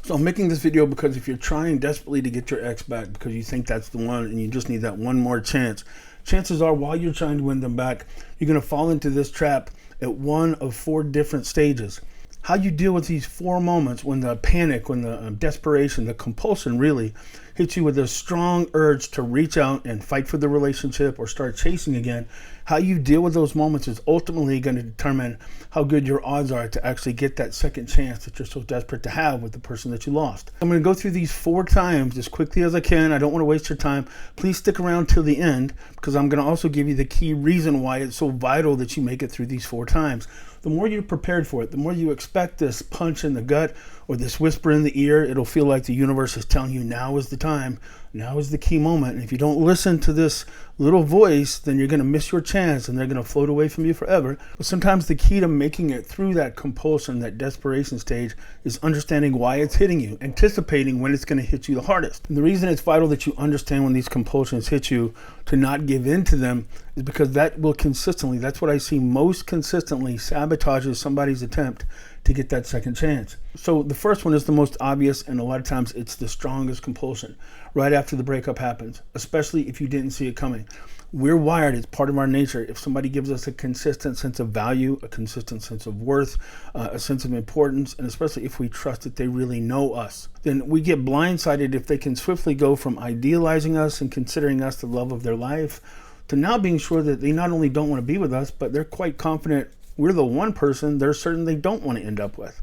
So I'm making this video because if you're trying desperately to get your ex back because you think that's the one and you just need that one more chance, chances are while you're trying to win them back, you're going to fall into this trap at one of 4 different stages. How you deal with these 4 moments when the panic, when the desperation, the compulsion really hits you with a strong urge to reach out and fight for the relationship or start chasing again. How you deal with those moments is ultimately going to determine how good your odds are to actually get that second chance that you're so desperate to have with the person that you lost. I'm going to go through these 4 times as quickly as I can. I don't want to waste your time. Please stick around till the end because I'm going to also give you the key reason why it's so vital that you make it through these 4 times. The more you're prepared for it, the more you expect this punch in the gut or this whisper in the ear, it'll feel like the universe is telling you now is the time, now is the key moment. And if you don't listen to this little voice, then you're going to miss your chance and they're going to float away from you forever. But sometimes the key to making it through that compulsion, that desperation stage, is understanding why it's hitting you, anticipating when it's going to hit you the hardest. And the reason it's vital that you understand when these compulsions hit you to not give in to them is because that will consistently, that's what I see most consistently, sabotages somebody's attempt to get that second chance. So the first one is the most obvious, and a lot of times it's the strongest compulsion right after the breakup happens, especially if you didn't see it coming. We're wired, it's part of our nature. If somebody gives us a consistent sense of value, a consistent sense of worth, a sense of importance, and especially if we trust that they really know us, then we get blindsided if they can swiftly go from idealizing us and considering us the love of their life to now being sure that they not only don't want to be with us, but they're quite confident we're the one person they're certain they don't want to end up with.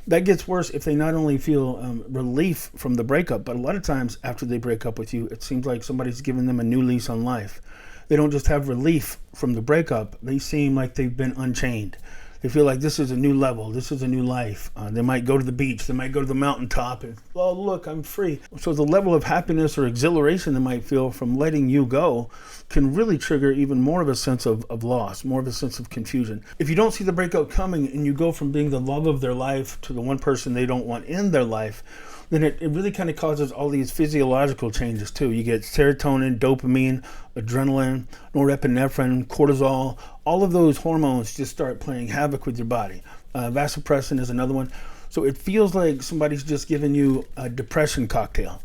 That gets worse if they not only feel relief from the breakup, but a lot of times after they break up with you, it seems like somebody's giving them a new lease on life. They don't just have relief from the breakup, they seem like they've been unchained. They feel like this is a new level, this is a new life. They might go to the beach, they might go to the mountaintop and, oh look, I'm free. So the level of happiness or exhilaration they might feel from letting you go can really trigger even more of a sense of loss, more of a sense of confusion. If you don't see the breakup coming and you go from being the love of their life to the one person they don't want in their life, then it really kind of causes all these physiological changes too. You get serotonin, dopamine, adrenaline, norepinephrine, cortisol. All of those hormones just start playing havoc with your body. Vasopressin is another one. So it feels like somebody's just giving you a depression cocktail.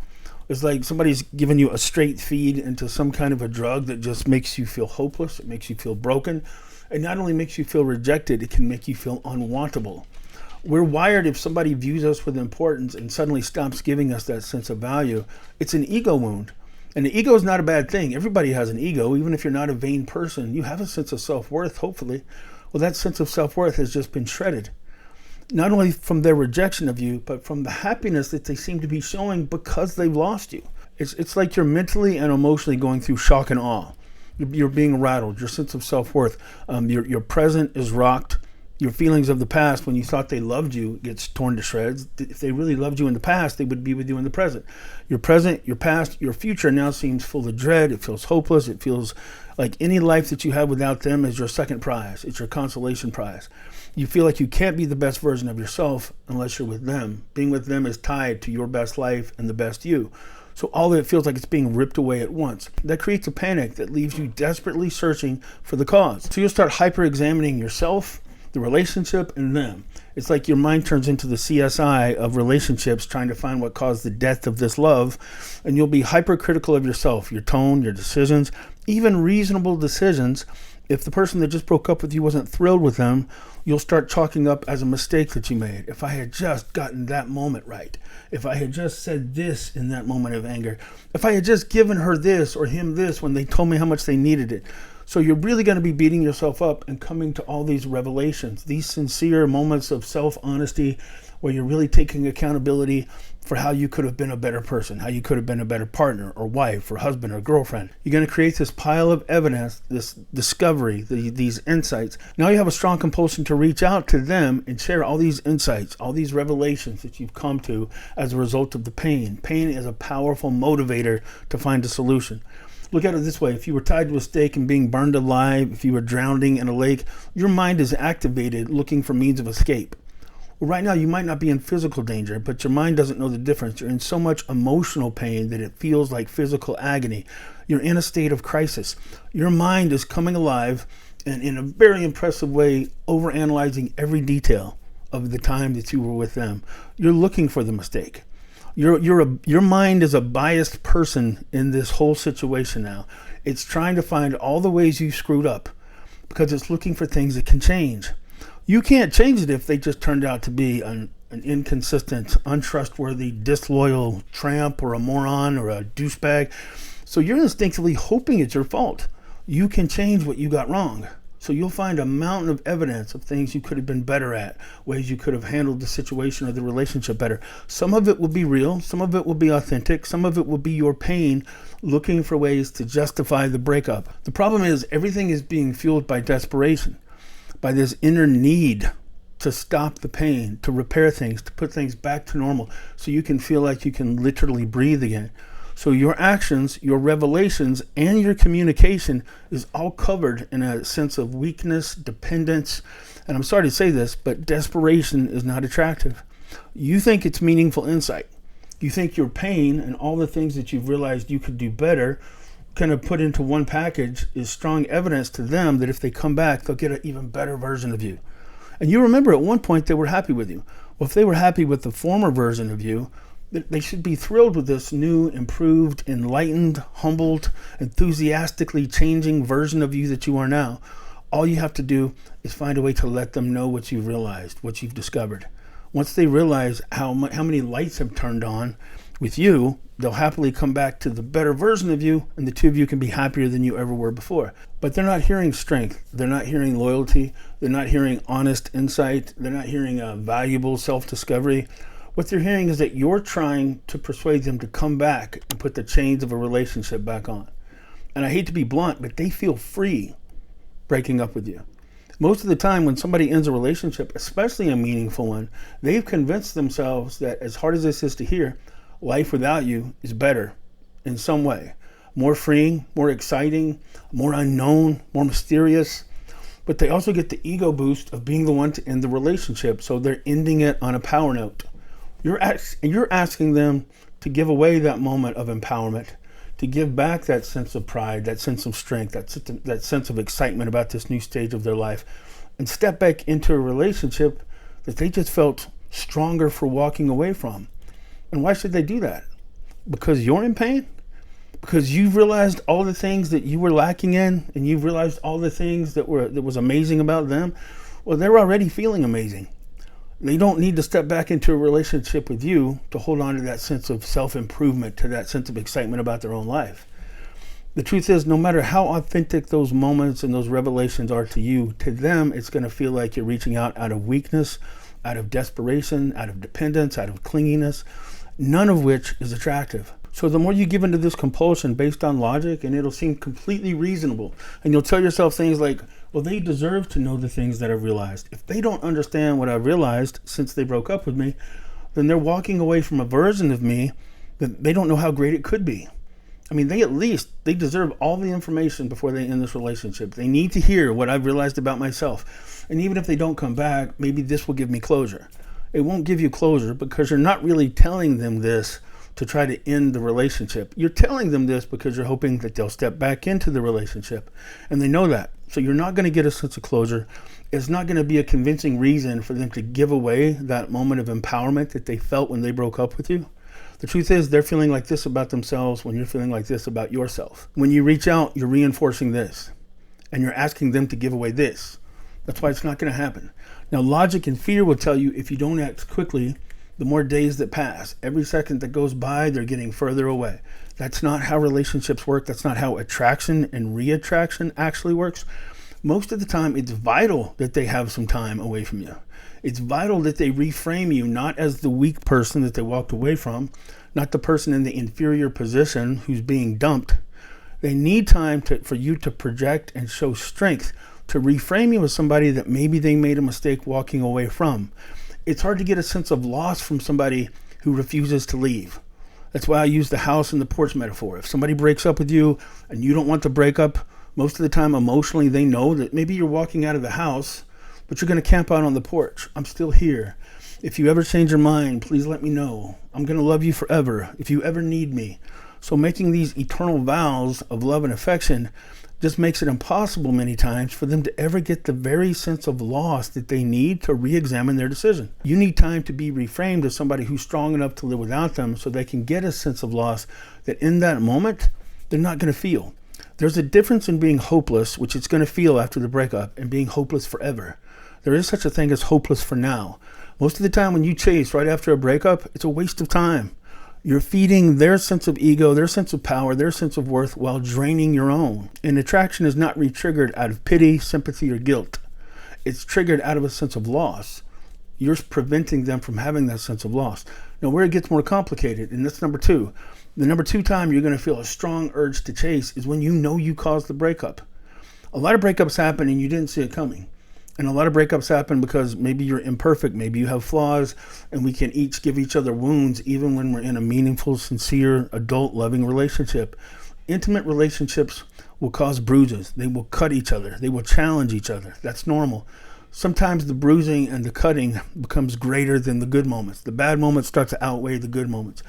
It's like somebody's giving you a straight feed into some kind of a drug that just makes you feel hopeless. It makes you feel broken. It not only makes you feel rejected, it can make you feel unwantable. We're wired, if somebody views us with importance and suddenly stops giving us that sense of value, it's an ego wound. And the ego is not a bad thing. Everybody has an ego. Even if you're not a vain person, you have a sense of self-worth, hopefully. Well, that sense of self-worth has just been shredded. Not only from their rejection of you, but from the happiness that they seem to be showing because they've lost you. It's like you're mentally and emotionally going through shock and awe. You're being rattled. Your sense of self-worth, your present is rocked. Your feelings of the past when you thought they loved you gets torn to shreds. If they really loved you in the past, they would be with you in the present. Your present, your past, your future now seems full of dread. It feels hopeless. It feels like any life that you have without them is your second prize. It's your consolation prize. You feel like you can't be the best version of yourself unless you're with them. Being with them is tied to your best life and the best you. So all of it feels like it's being ripped away at once. That creates a panic that leaves you desperately searching for the cause. So you'll start hyper-examining yourself, the relationship, and them. It's like your mind turns into the CSI of relationships trying to find what caused the death of this love, and you'll be hypercritical of yourself, your tone, your decisions, even reasonable decisions. If the person that just broke up with you wasn't thrilled with them, you'll start chalking up as a mistake that you made. If I had just gotten that moment right, if I had just said this in that moment of anger, if I had just given her this or him this when they told me how much they needed it. So you're really going to be beating yourself up and coming to all these revelations, these sincere moments of self-honesty where you're really taking accountability for how you could have been a better person, how you could have been a better partner or wife or husband or girlfriend. You're going to create this pile of evidence, this discovery, these insights. Now you have a strong compulsion to reach out to them and share all these insights, all these revelations that you've come to as a result of the pain. Pain is a powerful motivator to find a solution. Look at it this way. If you were tied to a stake and being burned alive, if you were drowning in a lake, your mind is activated looking for means of escape. Well, right now you might not be in physical danger, but your mind doesn't know the difference. You're in so much emotional pain that it feels like physical agony. You're in a state of crisis. Your mind is coming alive and in a very impressive way overanalyzing every detail of the time that you were with them. You're looking for the mistake. Your mind is a biased person in this whole situation now. It's trying to find all the ways you screwed up because it's looking for things that can change. You can't change it if they just turned out to be an inconsistent, untrustworthy, disloyal tramp or a moron or a douchebag. So you're instinctively hoping it's your fault. You can change what you got wrong. So you'll find a mountain of evidence of things you could have been better at, ways you could have handled the situation or the relationship better. Some of it will be real, some of it will be authentic, some of it will be your pain looking for ways to justify the breakup. The problem is everything is being fueled by desperation, by this inner need to stop the pain, to repair things, to put things back to normal so you can feel like you can literally breathe again. So your actions, your revelations, and your communication is all covered in a sense of weakness, dependence, and I'm sorry to say this, but desperation is not attractive. You think it's meaningful insight. You think your pain and all the things that you've realized you could do better kind of put into one package is strong evidence to them that if they come back, they'll get an even better version of you. And you remember at one point they were happy with you. Well, if they were happy with the former version of you, they should be thrilled with this new, improved, enlightened, humbled, enthusiastically changing version of you that you are now. All you have to do is find a way to let them know what you've realized, what you've discovered. Once they realize how many lights have turned on with you, they'll happily come back to the better version of you, and the two of you can be happier than you ever were before. But they're not hearing strength. They're not hearing loyalty. They're not hearing honest insight. They're not hearing valuable self-discovery. What they're hearing is that you're trying to persuade them to come back and put the chains of a relationship back on. And I hate to be blunt, but they feel free breaking up with you. Most of the time when somebody ends a relationship, especially a meaningful one, they've convinced themselves that, as hard as this is to hear, life without you is better in some way. More freeing, more exciting, more unknown, more mysterious. But they also get the ego boost of being the one to end the relationship, so they're ending it on a power note. You're asking them to give away that moment of empowerment, to give back that sense of pride, that sense of strength, that sense of excitement about this new stage of their life, and step back into a relationship that they just felt stronger for walking away from. And why should they do that? Because you're in pain? Because you've realized all the things that you were lacking in, and you've realized all the things that was amazing about them? Well, they're already feeling amazing. They don't need to step back into a relationship with you to hold on to that sense of self-improvement, to that sense of excitement about their own life. The truth is, no matter how authentic those moments and those revelations are to you, to them, it's going to feel like you're reaching out of weakness, out of desperation, out of dependence, out of clinginess, none of which is attractive. So the more you give into this compulsion based on logic, and it'll seem completely reasonable, and you'll tell yourself things like, well, they deserve to know the things that I've realized. If they don't understand what I've realized since they broke up with me, then they're walking away from a version of me that they don't know how great it could be. I mean, they deserve all the information before they end this relationship. They need to hear what I've realized about myself. And even if they don't come back, maybe this will give me closure. It won't give you closure because you're not really telling them this to try to end the relationship. You're telling them this because you're hoping that they'll step back into the relationship. And they know that. So you're not going to get a sense of closure. It's not going to be a convincing reason for them to give away that moment of empowerment that they felt when they broke up with you. The truth is, they're feeling like this about themselves when you're feeling like this about yourself. When you reach out, you're reinforcing this. And you're asking them to give away this. That's why it's not going to happen. Now, logic and fear will tell you if you don't act quickly, the more days that pass, every second that goes by, they're getting further away. That's not how relationships work. That's not how attraction and reattraction actually works. Most of the time, it's vital that they have some time away from you. It's vital that they reframe you not as the weak person that they walked away from, not the person in the inferior position who's being dumped. They need time for you to project and show strength, to reframe you as somebody that maybe they made a mistake walking away from. It's hard to get a sense of loss from somebody who refuses to leave. That's why I use the house and the porch metaphor. If somebody breaks up with you and you don't want to break up, most of the time emotionally they know that maybe you're walking out of the house, but you're going to camp out on the porch. I'm still here. If you ever change your mind, please let me know. I'm going to love you forever if you ever need me. So making these eternal vows of love and affection just makes it impossible many times for them to ever get the very sense of loss that they need to re-examine their decision. You need time to be reframed as somebody who's strong enough to live without them so they can get a sense of loss that in that moment, they're not going to feel. There's a difference in being hopeless, which it's going to feel after the breakup, and being hopeless forever. There is such a thing as hopeless for now. Most of the time when you chase right after a breakup, it's a waste of time. You're feeding their sense of ego, their sense of power, their sense of worth while draining your own. And attraction is not re-triggered out of pity, sympathy, or guilt. It's triggered out of a sense of loss. You're preventing them from having that sense of loss. Now, where it gets more complicated, and that's number two. The number two time you're going to feel a strong urge to chase is when you know you caused the breakup. A lot of breakups happen and you didn't see it coming. And a lot of breakups happen because maybe you're imperfect, maybe you have flaws, and we can each give each other wounds even when we're in a meaningful, sincere, adult, loving relationship. Intimate relationships will cause bruises. They will cut each other. They will challenge each other. That's normal. Sometimes the bruising and the cutting becomes greater than the good moments. The bad moments start to outweigh the good moments.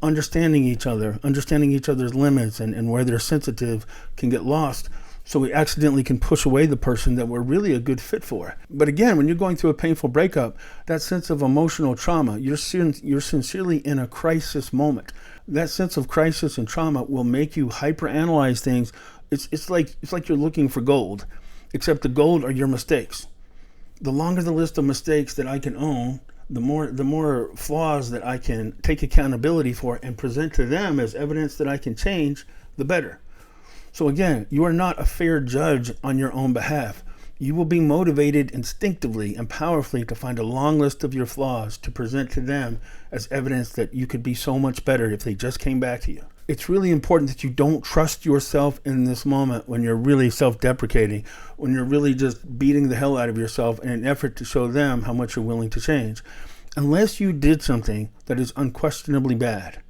Understanding each other, understanding each other's limits and where they're sensitive can get lost. So we accidentally can push away the person that we're really a good fit for. But again, when you're going through a painful breakup, that sense of emotional trauma, you're sincerely in a crisis moment. That sense of crisis and trauma will make you hyperanalyze things. It's like you're looking for gold, except the gold are your mistakes. The longer the list of mistakes that I can own, the more flaws that I can take accountability for and present to them as evidence that I can change, the better. So again, you are not a fair judge on your own behalf. You will be motivated instinctively and powerfully to find a long list of your flaws to present to them as evidence that you could be so much better if they just came back to you. It's really important that you don't trust yourself in this moment when you're really self-deprecating, when you're really just beating the hell out of yourself in an effort to show them how much you're willing to change. Unless you did something that is unquestionably bad.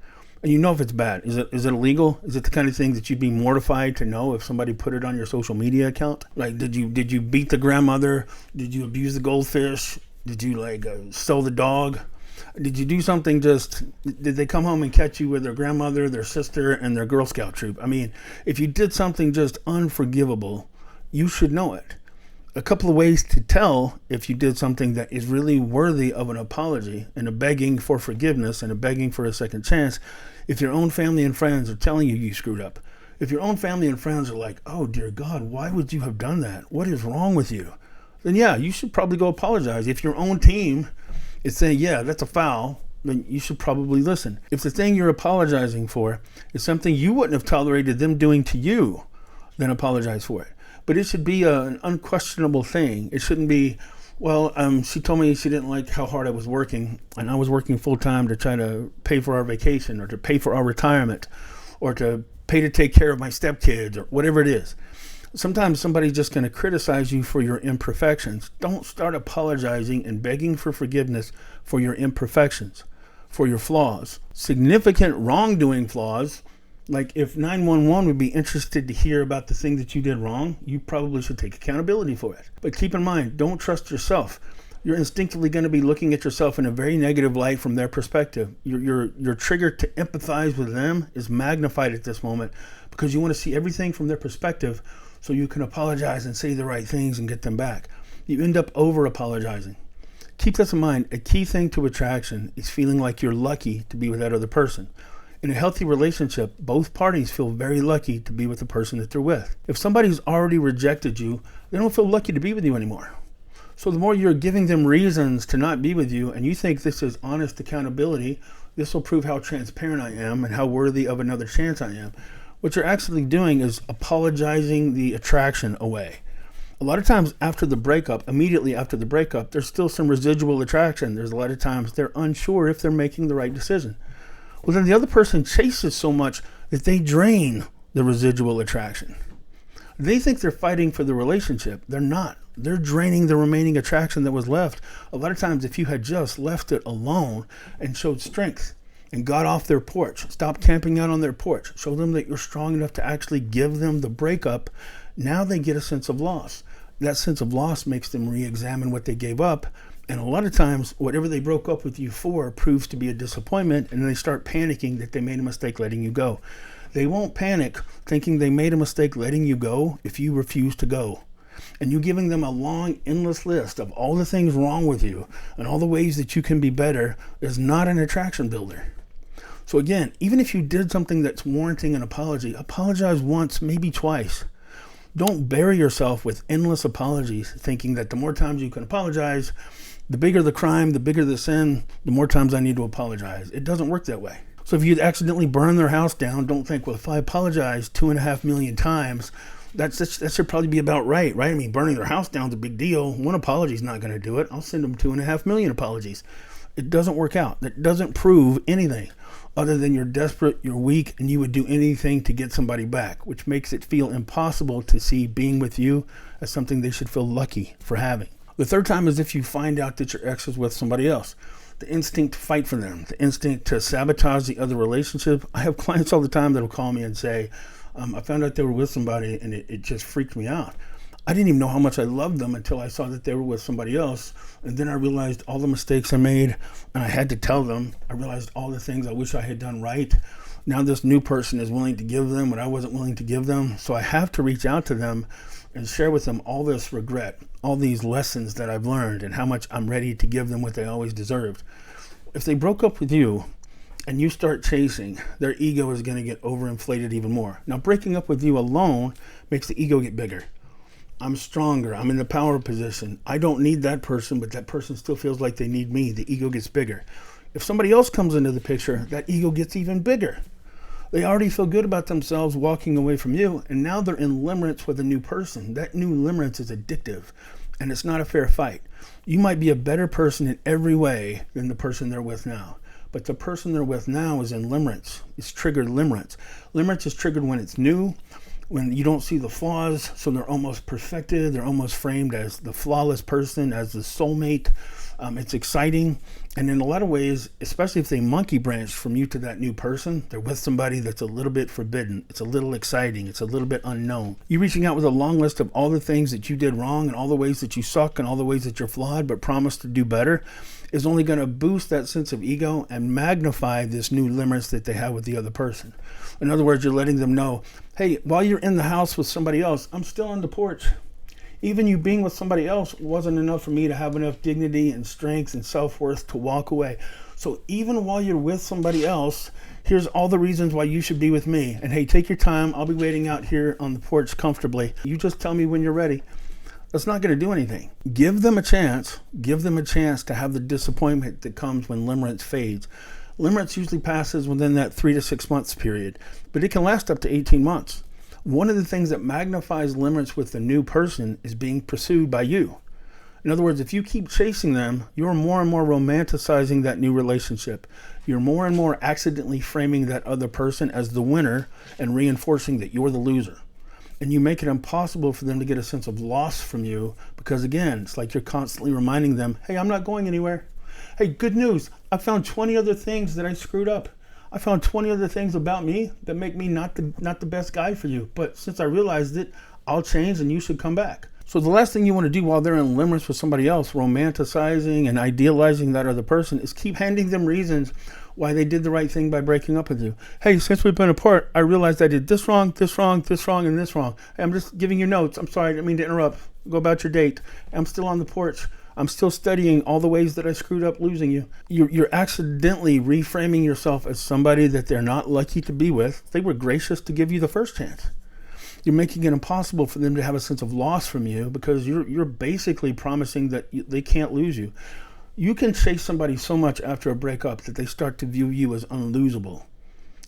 And you know if it's bad. Is it illegal? Is it the kind of thing that you'd be mortified to know if somebody put it on your social media account? Like, did you beat the grandmother? Did you abuse the goldfish? Did you sell the dog? Did you do something did they come home and catch you with their grandmother, their sister, and their Girl Scout troop? I mean, if you did something just unforgivable, you should know it. A couple of ways to tell if you did something that is really worthy of an apology and a begging for forgiveness and a begging for a second chance. If your own family and friends are telling you screwed up, if your own family and friends are like, oh dear God, why would you have done that? What is wrong with you? Then yeah, you should probably go apologize. If your own team is saying, yeah, that's a foul, then you should probably listen. If the thing you're apologizing for is something you wouldn't have tolerated them doing to you, then apologize for it. But it should be an unquestionable thing. It shouldn't be, well, she told me she didn't like how hard I was working, and I was working full time to try to pay for our vacation or to pay for our retirement or to pay to take care of my stepkids or whatever it is. Sometimes somebody's just going to criticize you for your imperfections. Don't start apologizing and begging for forgiveness for your imperfections, for your flaws. Significant wrongdoing flaws. Like if 911 would be interested to hear about the thing that you did wrong, you probably should take accountability for it. But keep in mind, don't trust yourself. You're instinctively going to be looking at yourself in a very negative light from their perspective. Your trigger to empathize with them is magnified at this moment because you want to see everything from their perspective so you can apologize and say the right things and get them back. You end up over apologizing. Keep this in mind. A key thing to attraction is feeling like you're lucky to be with that other person. In a healthy relationship, both parties feel very lucky to be with the person that they're with. If somebody's already rejected you, they don't feel lucky to be with you anymore. So the more you're giving them reasons to not be with you, and you think this is honest accountability, this will prove how transparent I am and how worthy of another chance I am. What you're actually doing is apologizing the attraction away. A lot of times after the breakup, immediately after the breakup, there's still some residual attraction. There's a lot of times they're unsure if they're making the right decision. Well, then the other person chases so much that they drain the residual attraction. They think they're fighting for the relationship. They're not. They're draining the remaining attraction that was left. A lot of times, if you had just left it alone and showed strength and got off their porch, stopped camping out on their porch, show them that you're strong enough to actually give them the breakup, now they get a sense of loss. That sense of loss makes them re-examine what they gave up. And a lot of times, whatever they broke up with you for proves to be a disappointment, and they start panicking that they made a mistake letting you go. They won't panic thinking they made a mistake letting you go if you refuse to go. And you giving them a long, endless list of all the things wrong with you and all the ways that you can be better is not an attraction builder. So again, even if you did something that's warranting an apology, apologize once, maybe twice. Don't bury yourself with endless apologies, thinking that the more times you can apologize, the bigger the crime, the bigger the sin, the more times I need to apologize. It doesn't work that way. So if you accidentally burn their house down, don't think, well, if I apologize 2.5 million times, that should probably be about right? I mean, burning their house down is a big deal. One apology is not going to do it. I'll send them 2.5 million apologies. It doesn't work out. That doesn't prove anything other than you're desperate, you're weak, and you would do anything to get somebody back, which makes it feel impossible to see being with you as something they should feel lucky for having. The third time is if you find out that your ex is with somebody else. The instinct to fight for them, the instinct to sabotage the other relationship. I have clients all the time that will call me and say, I found out they were with somebody and it just freaked me out. I didn't even know how much I loved them until I saw that they were with somebody else. And then I realized all the mistakes I made and I had to tell them. I realized all the things I wish I had done right. Now this new person is willing to give them what I wasn't willing to give them. So I have to reach out to them and share with them all this regret, all these lessons that I've learned and how much I'm ready to give them what they always deserved. If they broke up with you and you start chasing, their ego is going to get overinflated even more. Now, breaking up with you alone makes the ego get bigger. I'm stronger. I'm in the power position. I don't need that person, but that person still feels like they need me. The ego gets bigger. If somebody else comes into the picture, that ego gets even bigger. They already feel good about themselves walking away from you, and now they're in limerence with a new person. That new limerence is addictive, and it's not a fair fight. You might be a better person in every way than the person they're with now, but the person they're with now is in limerence. It's triggered limerence. Limerence is triggered when it's new, when you don't see the flaws, so they're almost perfected. They're almost framed as the flawless person, as the soulmate. It's exciting. And in a lot of ways, especially if they monkey branch from you to that new person, they're with somebody that's a little bit forbidden. It's a little exciting. It's a little bit unknown. You reaching out with a long list of all the things that you did wrong and all the ways that you suck and all the ways that you're flawed, but promise to do better is only going to boost that sense of ego and magnify this new limerence that they have with the other person. In other words, you're letting them know, hey, while you're in the house with somebody else, I'm still on the porch. Even you being with somebody else wasn't enough for me to have enough dignity and strength and self-worth to walk away. So even while you're with somebody else, here's all the reasons why you should be with me. And hey, take your time. I'll be waiting out here on the porch comfortably. You just tell me when you're ready. That's not going to do anything. Give them a chance. Give them a chance to have the disappointment that comes when limerence fades. Limerence usually passes within that 3 to 6 months period, but it can last up to 18 months. One of the things that magnifies limerence with the new person is being pursued by you. In other words, if you keep chasing them, you're more and more romanticizing that new relationship. You're more and more accidentally framing that other person as the winner and reinforcing that you're the loser. And you make it impossible for them to get a sense of loss from you because, again, it's like you're constantly reminding them, hey, I'm not going anywhere. Hey, good news. I found 20 other things that I screwed up. I found 20 other things about me that make me not the best guy for you. But since I realized it, I'll change and you should come back. So the last thing you want to do while they're in limerence with somebody else, romanticizing and idealizing that other person, is keep handing them reasons why they did the right thing by breaking up with you. Hey, since we've been apart, I realized I did this wrong, this wrong, this wrong, and this wrong. Hey, I'm just giving you notes. I'm sorry, I didn't mean to interrupt. Go about your date. I'm still on the porch. I'm still studying all the ways that I screwed up losing you. You're accidentally reframing yourself as somebody that they're not lucky to be with. They were gracious to give you the first chance. You're making it impossible for them to have a sense of loss from you because you're basically promising that they can't lose you. You can chase somebody so much after a breakup that they start to view you as unlosable.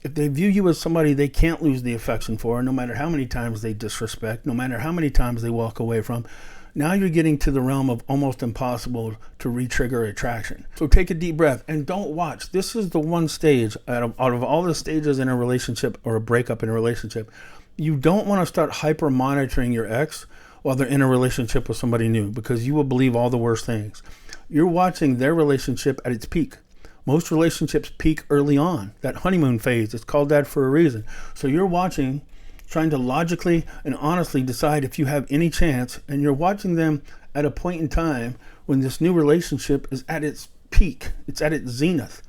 If they view you as somebody they can't lose the affection for, no matter how many times they disrespect, no matter how many times they walk away from, now you're getting to the realm of almost impossible to re-trigger attraction. So take a deep breath and don't watch. This is the one stage out of all the stages in a relationship or a breakup in a relationship. You don't want to start hyper monitoring your ex while they're in a relationship with somebody new because you will believe all the worst things. You're watching their relationship at its peak. Most relationships peak early on. That honeymoon phase, it's called that for a reason. So you're watching, trying to logically and honestly decide if you have any chance, and you're watching them at a point in time when this new relationship is at its peak, it's at its zenith.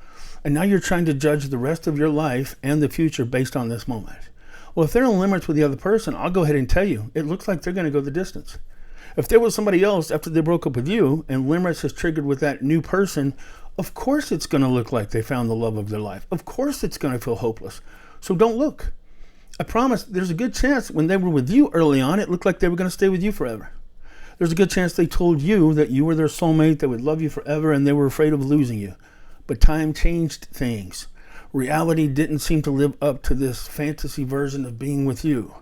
And now you're trying to judge the rest of your life and the future based on this moment. Well, if they're in limits with the other person, I'll go ahead and tell you, it looks like they're going to go the distance. If there was somebody else after they broke up with you and limerence is triggered with that new person, of course it's going to look like they found the love of their life. Of course it's going to feel hopeless. So don't look. I promise there's a good chance when they were with you early on, it looked like they were going to stay with you forever. There's a good chance they told you that you were their soulmate, they would love you forever, and they were afraid of losing you. But time changed things. Reality didn't seem to live up to this fantasy version of being with you.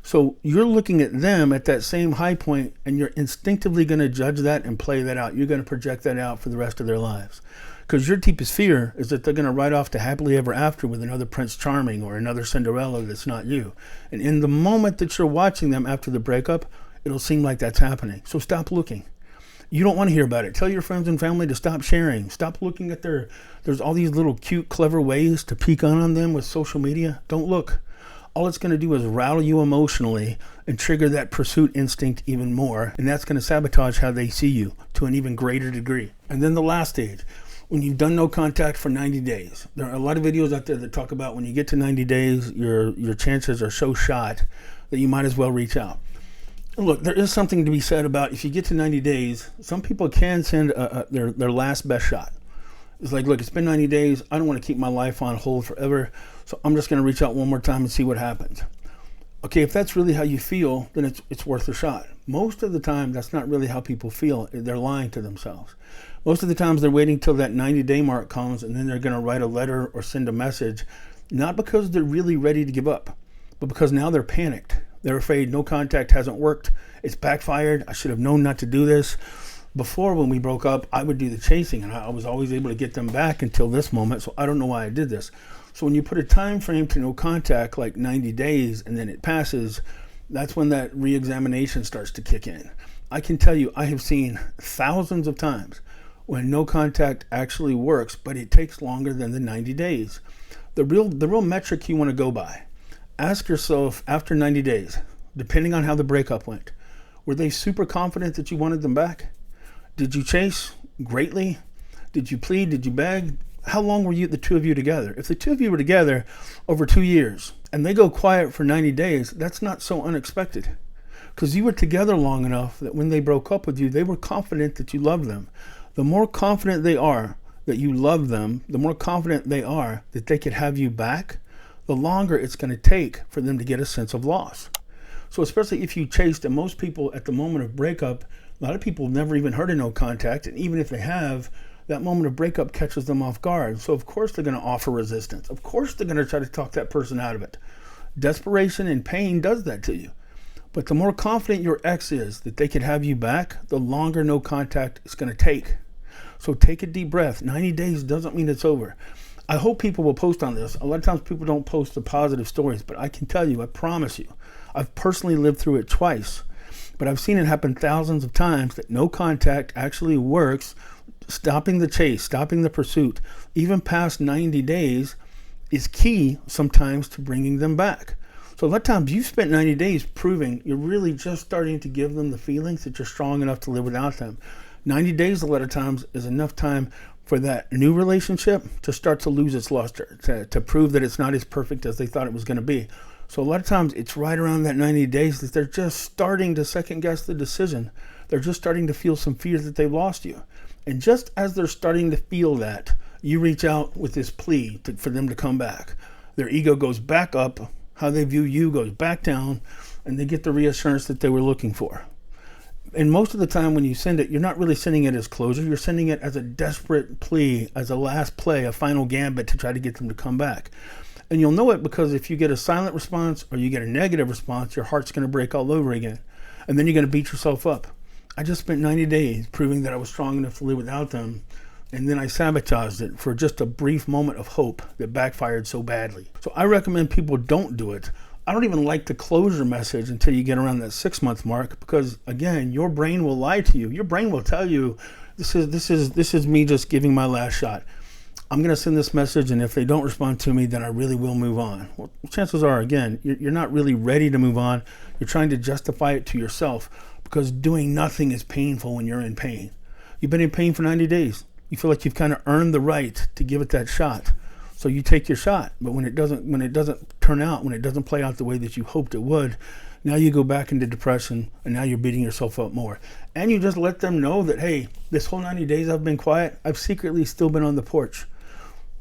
So you're looking at them at that same high point, and you're instinctively going to judge that and play that out. You're going to project that out for the rest of their lives. Because your deepest fear is that they're going to ride off to happily ever after with another Prince Charming or another Cinderella that's not you. And in the moment that you're watching them after the breakup, it'll seem like that's happening. So stop looking. You don't want to hear about it. Tell your friends and family to stop sharing. Stop looking at there's all these little cute, clever ways to peek on them with social media. Don't look. All it's going to do is rattle you emotionally and trigger that pursuit instinct even more. And that's going to sabotage how they see you to an even greater degree. And then the last stage, when you've done no contact for 90 days. There are a lot of videos out there that talk about when you get to 90 days, your chances are so shot that you might as well reach out. And look, there is something to be said about if you get to 90 days, some people can send their last best shot. It's like, look, it's been 90 days. I don't want to keep my life on hold forever. So I'm just going to reach out one more time and see what happens. Okay, if that's really how you feel, then it's worth a shot. Most of the time, that's not really how people feel. They're lying to themselves. Most of the times, they're waiting till that 90-day mark comes, and then they're going to write a letter or send a message, not because they're really ready to give up, but because now they're panicked. They're afraid no contact hasn't worked. It's backfired. I should have known not to do this. Before, when we broke up, I would do the chasing, and I was always able to get them back until this moment, so I don't know why I did this. So when you put a time frame to no contact, like 90 days, and then it passes, that's when that re-examination starts to kick in. I can tell you, I have seen thousands of times when no contact actually works, but it takes longer than the 90 days. The real metric you want to go by, ask yourself after 90 days, depending on how the breakup went, were they super confident that you wanted them back? Did you chase greatly? Did you plead? Did you beg? How long were the two of you together? If the two of you were together over 2 years and they go quiet for 90 days, that's not so unexpected. Because you were together long enough that when they broke up with you, they were confident that you loved them. The more confident they are that you love them, the more confident they are that they could have you back, the longer it's going to take for them to get a sense of loss. So especially if you chased, and most people at the moment of breakup, a lot of people have never even heard of no contact, and even if they have, that moment of breakup catches them off guard. So of course they're going to offer resistance. Of course they're going to try to talk that person out of it. Desperation and pain does that to you. But the more confident your ex is that they could have you back, the longer no contact is going to take. So take a deep breath. 90 days doesn't mean it's over. I hope people will post on this. A lot of times people don't post the positive stories, but I can tell you, I promise you, I've personally lived through it twice. But I've seen it happen thousands of times that no contact actually works. Stopping the chase, stopping the pursuit, even past 90 days is key sometimes to bringing them back. So a lot of times you've spent 90 days proving you're really just starting to give them the feelings that you're strong enough to live without them. 90 days a lot of times is enough time for that new relationship to start to lose its luster, to prove that it's not as perfect as they thought it was going to be. So a lot of times it's right around that 90 days that they're just starting to second guess the decision. They're just starting to feel some fear that they've lost you. And just as they're starting to feel that, you reach out with this plea for them to come back. Their ego goes back up, how they view you goes back down, and they get the reassurance that they were looking for. And most of the time when you send it, you're not really sending it as closure. You're sending it as a desperate plea, as a last play, a final gambit to try to get them to come back. And you'll know it because if you get a silent response or you get a negative response, your heart's going to break all over again. And then you're going to beat yourself up. I just spent 90 days proving that I was strong enough to live without them, and then I sabotaged it for just a brief moment of hope that backfired so badly. So I recommend people don't do it. I don't even like the closure message until you get around that 6-month mark, because again, your brain will lie to you. Your brain will tell you, this is me just giving my last shot. I'm going to send this message, and if they don't respond to me, then I really will move on. Well, chances are, again, you're not really ready to move on. You're trying to justify it to yourself, because doing nothing is painful when you're in pain. You've been in pain for 90 days. You feel like you've kind of earned the right to give it that shot. So you take your shot, but when it doesn't turn out, when it doesn't play out the way that you hoped it would, now you go back into depression, and now you're beating yourself up more. And you just let them know that, hey, this whole 90 days I've been quiet, I've secretly still been on the porch.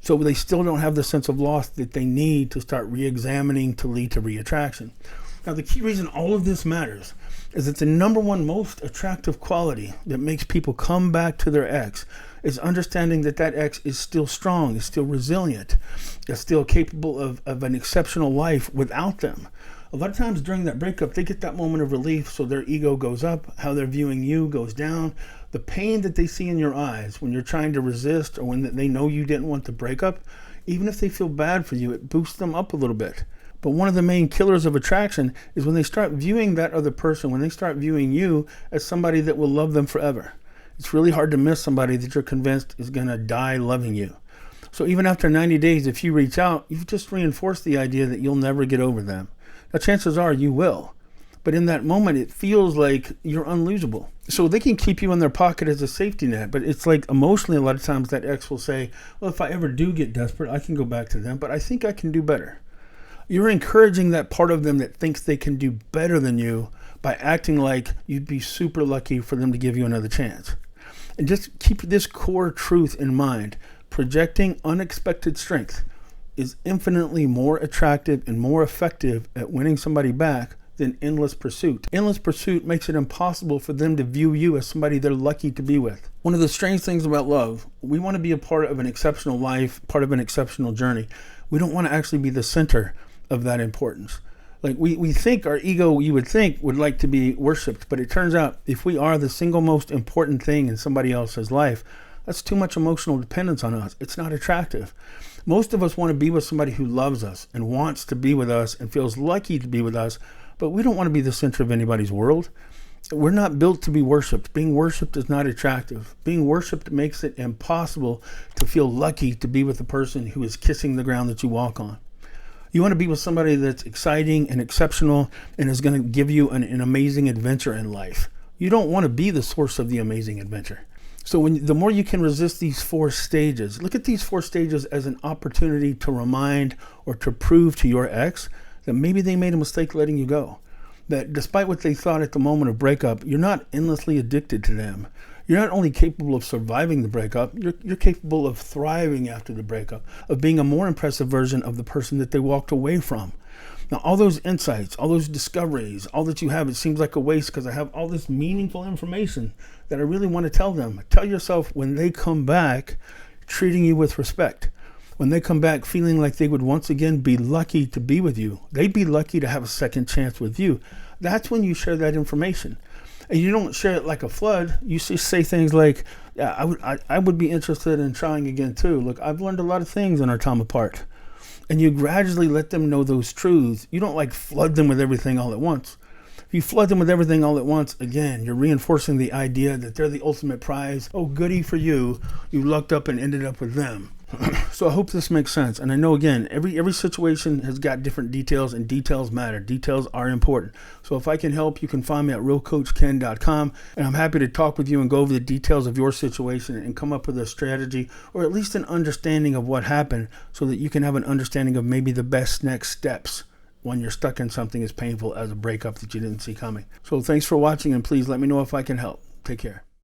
So they still don't have the sense of loss that they need to start re-examining to lead to re-attraction. Now, the key reason all of this matters is that the number one most attractive quality that makes people come back to their ex is understanding that that ex is still strong, is still resilient, is still capable of an exceptional life without them. A lot of times during that breakup, they get that moment of relief, so their ego goes up, how they're viewing you goes down. The pain that they see in your eyes when you're trying to resist or when they know you didn't want to break up, even if they feel bad for you, it boosts them up a little bit. But one of the main killers of attraction is when they start viewing that other person, when they start viewing you as somebody that will love them forever. It's really hard to miss somebody that you're convinced is going to die loving you. So even after 90 days, if you reach out, you've just reinforced the idea that you'll never get over them. Now, chances are you will. But in that moment, it feels like you're unlosable. So they can keep you in their pocket as a safety net. But it's like emotionally, a lot of times that ex will say, well, if I ever do get desperate, I can go back to them. But I think I can do better. You're encouraging that part of them that thinks they can do better than you by acting like you'd be super lucky for them to give you another chance. And just keep this core truth in mind. Projecting unexpected strength is infinitely more attractive and more effective at winning somebody back than endless pursuit. Endless pursuit makes it impossible for them to view you as somebody they're lucky to be with. One of the strange things about love, we want to be a part of an exceptional life, part of an exceptional journey. We don't want to actually be the center of that importance. Like we think our ego, you would think, would like to be worshipped, but it turns out if we are the single most important thing in somebody else's life, that's too much emotional dependence on us. It's not attractive. Most of us want to be with somebody who loves us and wants to be with us and feels lucky to be with us, but we don't want to be the center of anybody's world. We're not built to be worshipped. Being worshipped is not attractive. Being worshipped makes it impossible to feel lucky to be with the person who is kissing the ground that you walk on. You want to be with somebody that's exciting and exceptional and is going to give you an amazing adventure in life. You don't want to be the source of the amazing adventure. So the more you can resist these 4 stages, look at these 4 stages as an opportunity to remind or to prove to your ex that maybe they made a mistake letting you go. That despite what they thought at the moment of breakup, you're not endlessly addicted to them. You're not only capable of surviving the breakup, you're capable of thriving after the breakup, of being a more impressive version of the person that they walked away from. Now, all those insights, all those discoveries, all that you have, it seems like a waste because I have all this meaningful information that I really want to tell them. Tell yourself when they come back, treating you with respect. When they come back feeling like they would once again be lucky to be with you, they'd be lucky to have a second chance with you. That's when you share that information. And you don't share it like a flood. You just say things like, yeah, I would be interested in trying again too. Look, I've learned a lot of things in our time apart. And you gradually let them know those truths. You don't like flood them with everything all at once. If you flood them with everything all at once, again, you're reinforcing the idea that they're the ultimate prize. Oh, goody for you. You lucked up and ended up with them. So I hope this makes sense. And I know, again, every situation has got different details, and details matter. Details are important. So if I can help, you can find me at realcoachken.com. And I'm happy to talk with you and go over the details of your situation and come up with a strategy or at least an understanding of what happened so that you can have an understanding of maybe the best next steps when you're stuck in something as painful as a breakup that you didn't see coming. So thanks for watching, and please let me know if I can help. Take care.